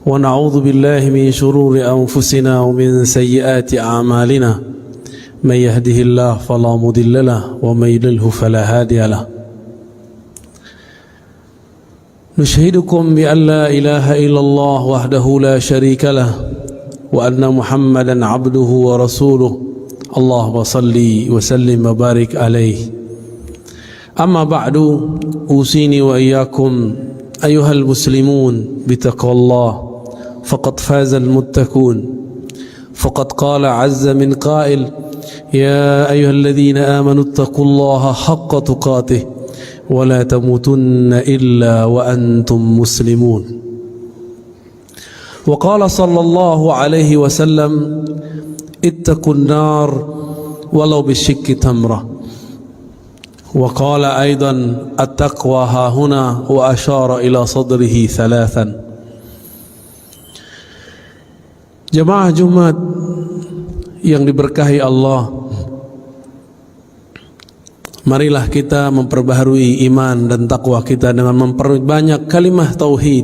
ونعوذ بالله من شرور أنفسنا ومن سيئات أعمالنا من يهده الله فلا مضل له ومن يضلل فلا هادي له نشهدكم بأن لا إله إلا الله وحده لا شريك له وأن محمدا عبده ورسوله اللهم صل وسلم وبارك عليه أما بعد أوصيني وإياكم أيها المسلمون بتقوى الله فقد فاز المتقون فقد قال عز من قائل يا أيها الذين آمنوا اتقوا الله حق تقاته ولا تموتن إلا وأنتم مسلمون وقال صلى الله عليه وسلم اتقوا النار ولو بالشق تمرة وقال أيضا التقوى ها هنا وأشار إلى صدره ثلاثا. Jemaah Jumat yang diberkahi Allah, marilah kita memperbaharui iman dan takwa kita dengan memperbanyak kalimah tauhid,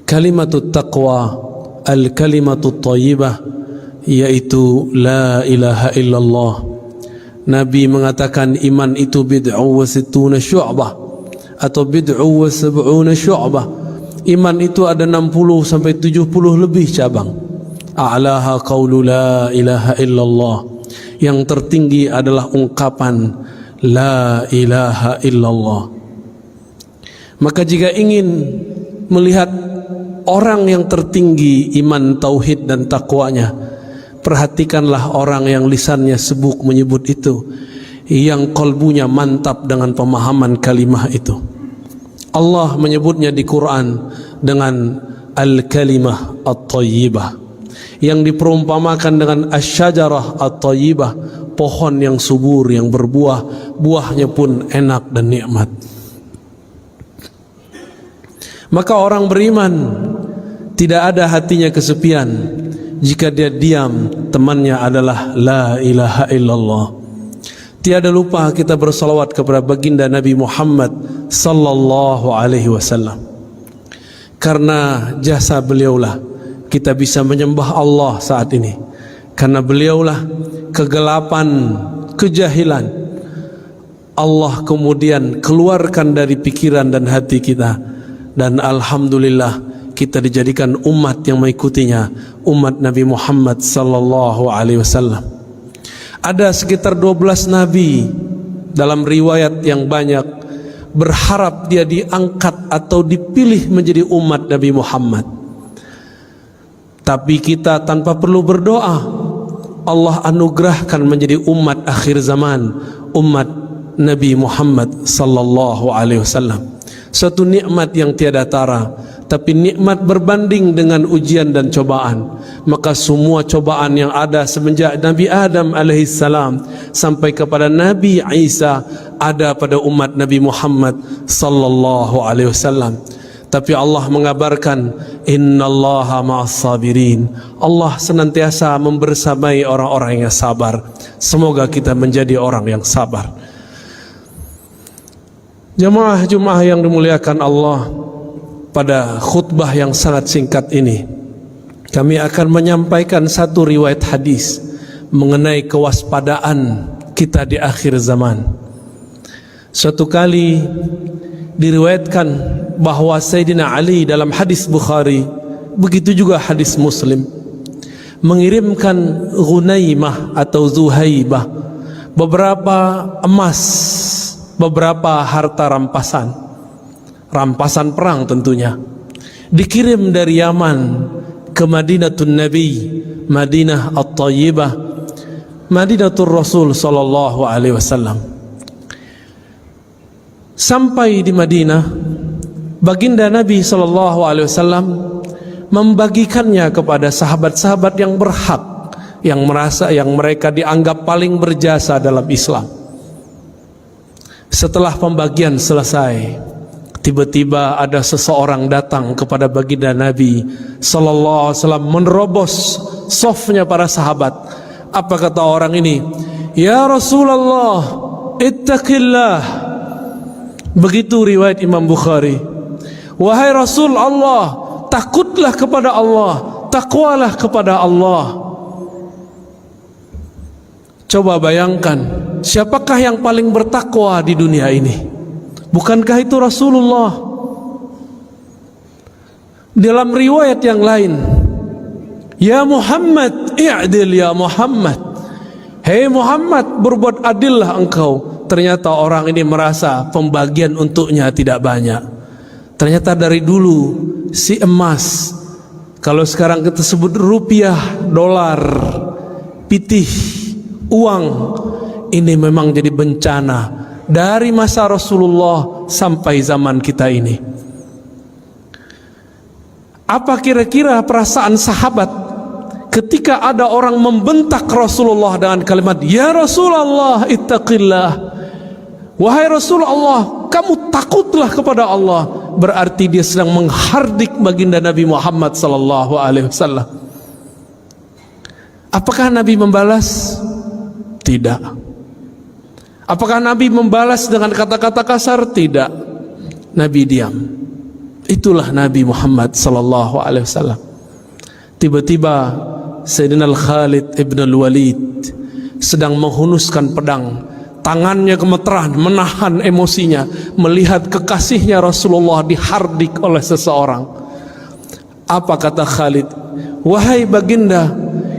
kalimatut taqwa, al-kalimatut thayyibah, yaitu la ilaha illallah. Nabi mengatakan iman itu bid'u wa sittuna syu'bah atau bid'u wa sab'una syu'bah. Iman itu ada 60 sampai 70 lebih cabang. A'laha qaulu la ilaha illallah. Yang tertinggi adalah ungkapan la ilaha illallah. Maka jika ingin melihat orang yang tertinggi iman, tauhid dan takwanya, perhatikanlah orang yang lisannya sibuk menyebut itu, yang kalbunya mantap dengan pemahaman kalimah itu. Allah menyebutnya di Quran dengan al-kalimah at-thayyibah, yang diperumpamakan dengan asy-syajarah at-thayyibah, pohon yang subur yang berbuah, buahnya pun enak dan nikmat. Maka orang beriman tidak ada hatinya kesepian jika dia diam, temannya adalah la ilaha illallah. Tiada lupa kita bersalawat kepada baginda Nabi Muhammad sallallahu alaihi wasallam. Karena jasa beliaulah kita bisa menyembah Allah saat ini. Karena beliaulah kegelapan, kejahilan Allah kemudian keluarkan dari pikiran dan hati kita, dan alhamdulillah kita dijadikan umat yang mengikutinya, umat Nabi Muhammad sallallahu alaihi wasallam. Ada sekitar 12 nabi dalam riwayat yang banyak berharap dia diangkat atau dipilih menjadi umat Nabi Muhammad. Tapi kita tanpa perlu berdoa, Allah anugerahkan menjadi umat akhir zaman, umat Nabi Muhammad sallallahu alaihi wasallam. Suatu nikmat yang tiada tara, tapi nikmat berbanding dengan ujian dan cobaan. Maka semua cobaan yang ada semenjak Nabi Adam alaihissalam sampai kepada Nabi Isa ada pada umat Nabi Muhammad sallallahu alaihi wasallam. Tapi Allah mengabarkan innallaha ma'as sabirin. Allah senantiasa membersamai orang-orang yang sabar. Semoga kita menjadi orang yang sabar. Jemaah Jumat yang dimuliakan Allah, pada khutbah yang sangat singkat ini kami akan menyampaikan satu riwayat hadis mengenai kewaspadaan kita di akhir zaman. Suatu kali diriwayatkan bahwa Sayyidina Ali dalam hadis Bukhari, begitu juga hadis Muslim, mengirimkan Ghunaimah atau Zuhaibah beberapa emas, beberapa harta rampasan perang tentunya, dikirim dari Yaman ke Madinatun Nabi, Madinah At-Thayyibah, Madinatul Rasul sallallahu alaihi wasallam. Sampai di Madinah, baginda Nabi sallallahu alaihi wasallam membagikannya kepada sahabat-sahabat yang berhak, yang merasa yang mereka dianggap paling berjasa dalam Islam. Setelah pembagian selesai, tiba-tiba ada seseorang datang kepada baginda Nabi sallallahu alaihi wasallam, menerobos safnya para sahabat. Apa kata orang ini? Ya Rasulullah, Ittaqillah. Begitu riwayat Imam Bukhari. Wahai Rasul Allah, takutlah kepada Allah, takwalah kepada Allah. Coba bayangkan, siapakah yang paling bertakwa di dunia ini? Bukankah itu Rasulullah? Dalam riwayat yang lain, ya Muhammad, i'dil ya Muhammad. Hei Muhammad, berbuat adillah engkau. Ternyata orang ini merasa pembagian untuknya tidak banyak. Ternyata dari dulu si emas, kalau sekarang kita sebut rupiah, dolar, pitih, uang, ini memang jadi bencana dari masa Rasulullah sampai zaman kita ini. Apa kira-kira perasaan sahabat ketika ada orang membentak Rasulullah dengan kalimat, ya Rasulullah ittaqillah, wahai Rasulullah kamu takutlah kepada Allah? Berarti dia sedang menghardik baginda Nabi Muhammad sallallahu alaihi wasallam. Apakah Nabi membalas? Tidak. Apakah Nabi membalas dengan kata-kata kasar? Tidak. Nabi diam. Itulah Nabi Muhammad sallallahu alaihi wasallam. Tiba-tiba Sayyidina Khalid ibn al-Walid sedang menghunuskan pedang, tangannya gemeteran menahan emosinya melihat kekasihnya Rasulullah dihardik oleh seseorang. Apa kata Khalid? Wahai baginda,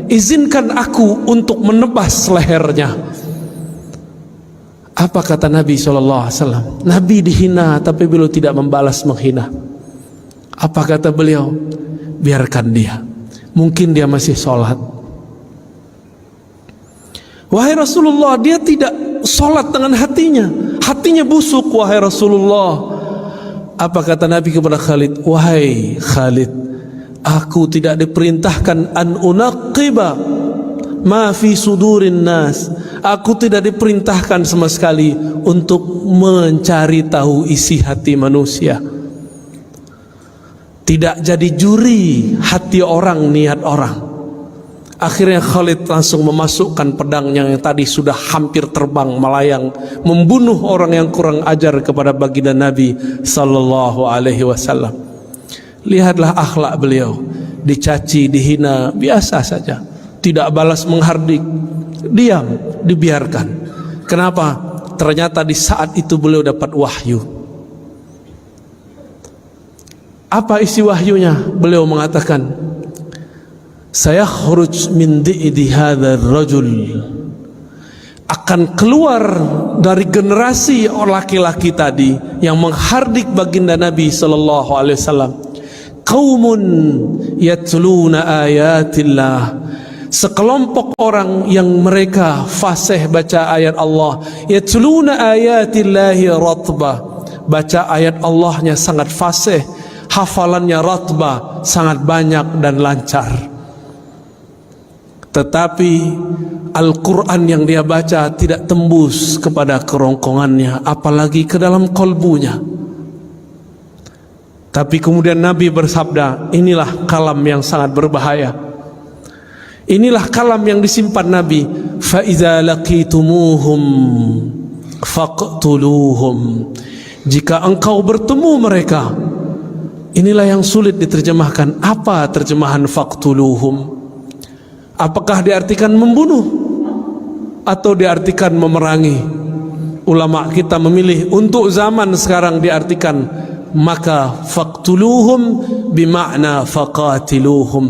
izinkan aku untuk menebas lehernya. Apa kata Nabi SAW? Nabi dihina tapi beliau tidak membalas menghina. Apa kata beliau? Biarkan dia, mungkin dia masih sholat. Wahai Rasulullah, dia tidak sholat dengan hatinya, hatinya busuk wahai Rasulullah. Apa kata Nabi kepada Khalid? Wahai Khalid, aku tidak diperintahkan an unaqiba ma fi sudurin nas. Aku tidak diperintahkan sama sekali untuk mencari tahu isi hati manusia. Tidak jadi juri hati orang, niat orang. Akhirnya Khalid langsung memasukkan pedangnya yang tadi sudah hampir terbang melayang, membunuh orang yang kurang ajar kepada baginda Nabi sallallahu alaihi wasallam. Lihatlah akhlak beliau, dicaci, dihina, biasa saja, tidak balas menghardik, diam, dibiarkan. Kenapa? Ternyata di saat itu beliau dapat wahyu. Apa isi wahyunya? Beliau mengatakan, saya khuruj min di'di hadzal rajul, akan keluar dari generasi laki-laki tadi yang menghardik baginda Nabi sallallahu alaihi wasallam, qaumun yatluna ayatillah, sekelompok orang yang mereka fasih baca ayat Allah, yatluna ayatillahi ratba, baca ayat Allahnya sangat fasih, hafalannya ratba, sangat banyak dan lancar. Tetapi Al-Quran yang dia baca tidak tembus kepada kerongkongannya, apalagi ke dalam kolbunya. Tapi kemudian Nabi bersabda, inilah kalam yang sangat berbahaya, inilah kalam yang disimpan Nabi. Fa iza laqitumuhum faqtuluhum, jika engkau bertemu mereka. Inilah yang sulit diterjemahkan. Apa terjemahan faqtuluhum? Apakah diartikan membunuh atau diartikan memerangi? Ulama kita memilih untuk zaman sekarang diartikan, maka faqtuluhum bimakna faqatiluhum,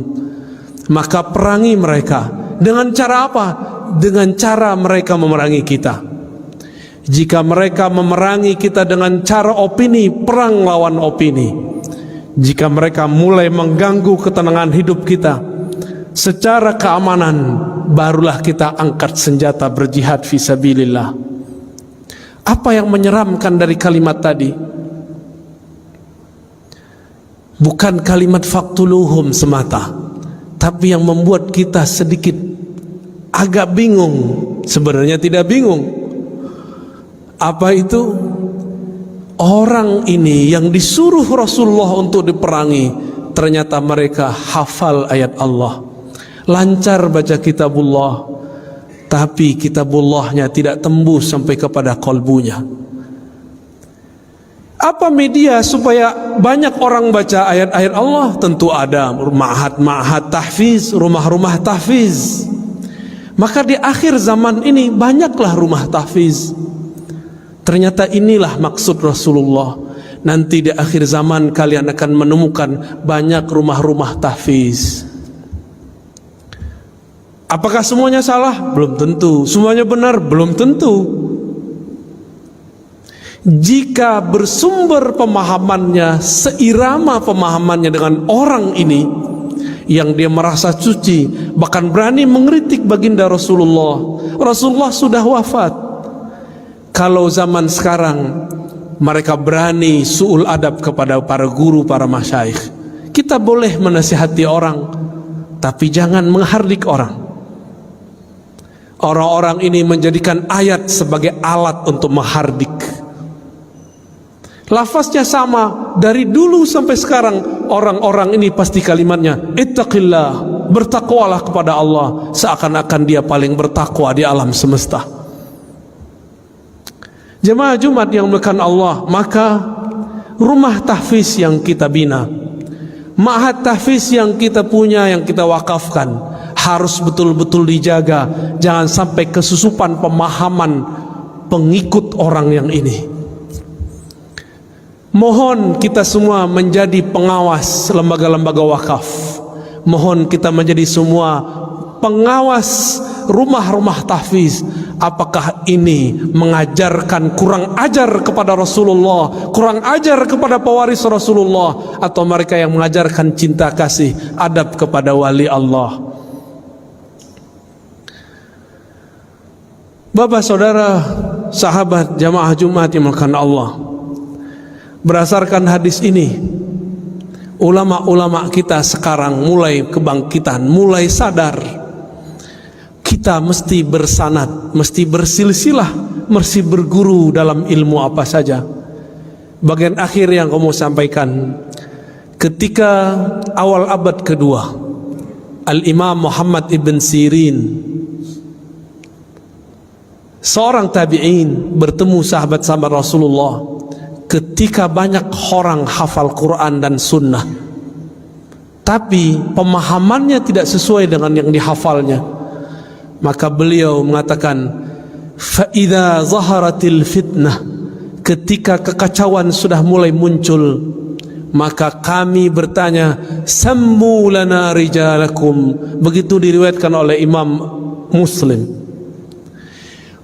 maka perangi mereka. Dengan cara apa? Dengan cara mereka memerangi kita. Jika mereka memerangi kita dengan cara opini, perang lawan opini. Jika mereka mulai mengganggu ketenangan hidup kita secara keamanan, barulah kita angkat senjata berjihad fisabilillah. Apa yang menyeramkan dari kalimat tadi? Bukan kalimat faqtuluhum semata, tapi yang membuat kita sedikit agak bingung. Sebenarnya tidak bingung. Apa itu? Orang ini yang disuruh Rasulullah untuk diperangi, ternyata mereka hafal ayat Allah, lancar baca kitabullah, tapi kitabullahnya tidak tembus sampai kepada kolbunya. Apa media supaya banyak orang baca ayat-ayat Allah? Tentu ada ma'had tahfiz, rumah-rumah tahfiz. Maka di akhir zaman ini banyaklah rumah tahfiz. Ternyata inilah maksud Rasulullah. Nanti di akhir zaman kalian akan menemukan banyak rumah-rumah tahfiz. Apakah semuanya salah? Belum tentu. Semuanya benar? Belum tentu. Jika bersumber pemahamannya, seirama pemahamannya dengan orang ini yang dia merasa suci, bahkan berani mengkritik baginda Rasulullah. Rasulullah sudah wafat. Kalau zaman sekarang mereka berani su'ul adab kepada para guru, para masyayikh, kita boleh menasihati orang, tapi jangan menghardik orang. Orang-orang ini menjadikan ayat sebagai alat untuk menghardik. Lafaznya sama dari dulu sampai sekarang. Orang-orang ini pasti kalimatnya ittaqillah, bertakwalah kepada Allah, seakan-akan dia paling bertakwa di alam semesta. Jemaah Jumat yang dimuliakan Allah, maka rumah tahfiz yang kita bina, ma'had tahfiz yang kita punya, yang kita wakafkan, harus betul-betul dijaga. Jangan sampai kesusupan pemahaman pengikut orang yang ini. Mohon kita semua menjadi pengawas lembaga-lembaga wakaf. Mohon kita menjadi semua pengawas rumah-rumah tahfiz. Apakah ini mengajarkan kurang ajar kepada Rasulullah, kurang ajar kepada pewaris Rasulullah, atau mereka yang mengajarkan cinta kasih, adab kepada wali Allah? Bapak, saudara, sahabat jamaah Jumat yang dimuliakan Allah, berdasarkan hadis ini, ulama-ulama kita sekarang mulai kebangkitan, mulai sadar. Kita mesti bersanad, mesti bersilsilah, mesti berguru dalam ilmu apa saja. Bagian akhir yang kamu sampaikan, ketika awal abad kedua, Al-Imam Muhammad ibn Sirin, seorang tabi'in, bertemu sahabat-sahabat Rasulullah. Ketika banyak orang hafal Quran dan Sunnah, tapi pemahamannya tidak sesuai dengan yang dihafalnya, maka beliau mengatakan, فَإِذَا ظَهَرَتِ الْفِتْنَةِ, ketika kekacauan sudah mulai muncul, maka kami bertanya, سَمُّوا لَنَا رِجَالَكُمْ. Begitu diriwayatkan oleh Imam Muslim.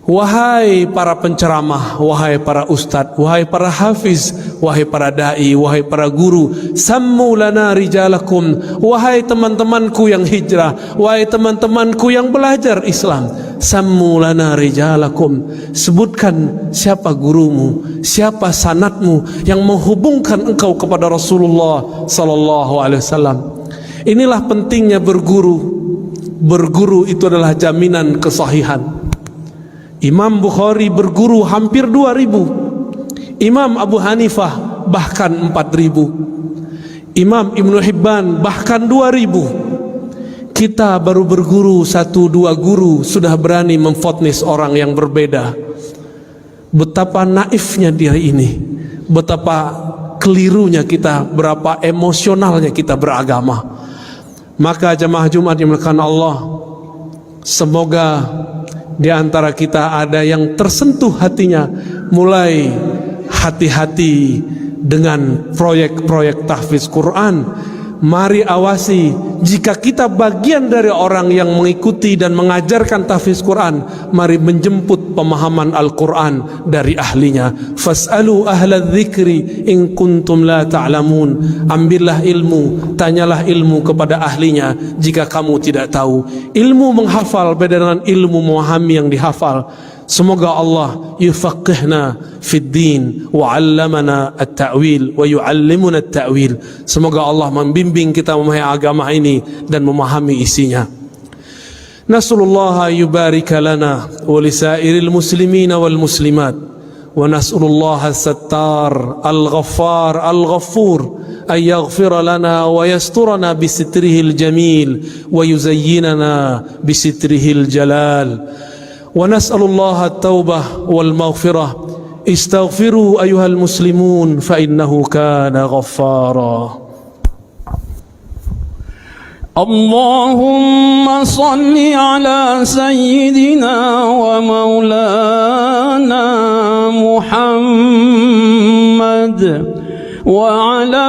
Wahai para penceramah, wahai para ustadz, wahai para hafiz, wahai para da'i, wahai para guru, sammu lana rijalakum, wahai teman-temanku yang hijrah, wahai teman-temanku yang belajar Islam, sammu lana rijalakum, sebutkan siapa gurumu, siapa sanadmu yang menghubungkan engkau kepada Rasulullah sallallahu alaihi wasallam. Inilah pentingnya berguru. Berguru itu adalah jaminan kesahihan. Imam Bukhari berguru hampir 2000, Imam Abu Hanifah bahkan 4000, Imam Ibnu Hibban bahkan 2000. Kita baru berguru 1-2 guru sudah berani memfotnis orang yang berbeda. Betapa naifnya diri ini, betapa kelirunya kita, berapa emosionalnya kita beragama. Maka jemaah Jumat yang dimuliakan Allah, semoga di antara kita ada yang tersentuh hatinya, mulai hati-hati dengan proyek-proyek tahfiz Quran. Mari awasi, jika kita bagian dari orang yang mengikuti dan mengajarkan tahfiz Quran, mari menjemput pemahaman Al-Quran dari ahlinya. Fas'alu ahla dzikri in kuntum la ta'lamun. Ambillah ilmu, tanyalah ilmu kepada ahlinya jika kamu tidak tahu. Ilmu menghafal beda dengan ilmu memahami yang dihafal. Semoga Allah yufaqihna fid din wa 'allamana at-ta'wil wa yu'allimuna at-ta'wil. Semoga Allah membimbing kita memahami agama ini dan memahami isinya. Nasallallahu yubarika lana wa lisairil muslimina wal muslimat, wa nasallallahu as-sattar al-ghaffar al-ghafur ay yaghfira lana wa yasturana bi sitrihil jamil wa yuzayyinana bi sitrihil jalal. ونسأل الله التوبة والمغفرة استغفروا أيها المسلمون فإنه كان غفارا. اللهم صل على سيدنا ومولانا محمد وعلى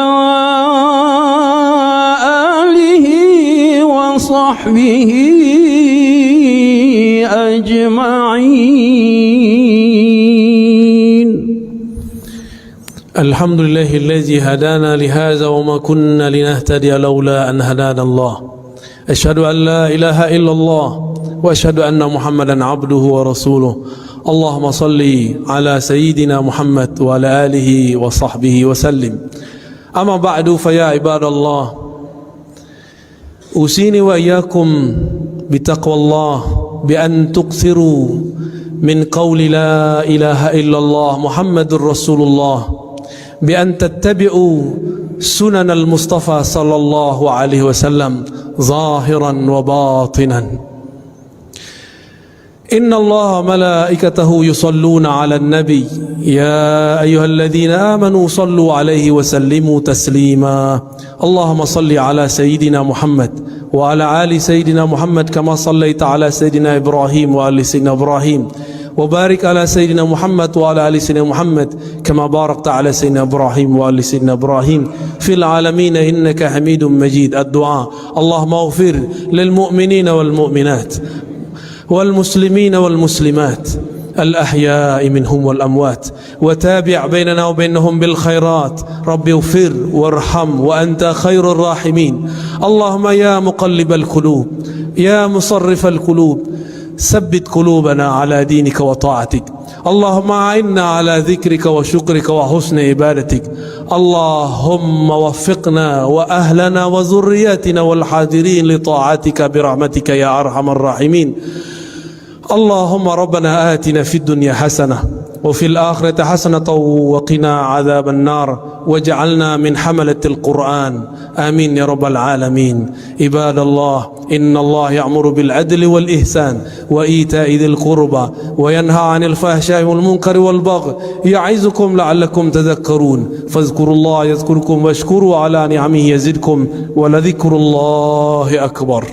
آله وصحبه أجمعين. الحمد لله الذي هدانا لهذا وما كنا لنهتدي لولا أن هدانا الله. أشهد أن لا إله إلا الله وأشهد أن محمدا عبده ورسوله. اللهم صل على سيدنا محمد وعلى آله وصحبه وسلم. أما بعد فيا عباد الله، أوصيني وإياكم بتقوى الله بأن تكثروا من قول لا إله إلا الله محمد رسول الله، بأن تتبعوا سنن المصطفى صلى الله عليه وسلم ظاهرا وباطنا. إن الله ملائكته يصلون على النبي يا أيها الذين آمنوا صلوا عليه وسلموا تسليما. اللهم صل على سيدنا محمد وعلى آل سيدنا محمد كما صليت على سيدنا إبراهيم وآل سيدنا إبراهيم، وبارك على سيدنا محمد وعلى آل سيدنا محمد كما باركت على سيدنا إبراهيم وآل سيدنا إبراهيم في العالمين إنك حميد مجيد. الدعاء: اللهم اغفر للمؤمنين والمؤمنات والمسلمين والمسلمات الأحياء منهم والأموات، وتابع بيننا وبينهم بالخيرات. رب اغفر وارحم وأنت خير الراحمين. اللهم يا مقلب القلوب يا مصرف القلوب ثبت قلوبنا على دينك وطاعتك. اللهم أعنا على ذكرك وشكرك وحسن عبادتك. اللهم وفقنا وأهلنا وذرياتنا والحاضرين لطاعتك برحمتك يا أرحم الراحمين. اللهم ربنا آتنا في الدنيا حسنة وفي الآخرة حسنة وقنا عذاب النار واجعلنا من حملة القرآن. آمين يا رب العالمين. عباد الله، إن الله يأمر بالعدل والإحسان وإيتاء ذي القربى وينهى عن الفحشاء والمنكر والبغي يعظكم لعلكم تذكرون. فاذكروا الله يذكركم واشكروا على نعمه يزدكم ولذكر الله أكبر.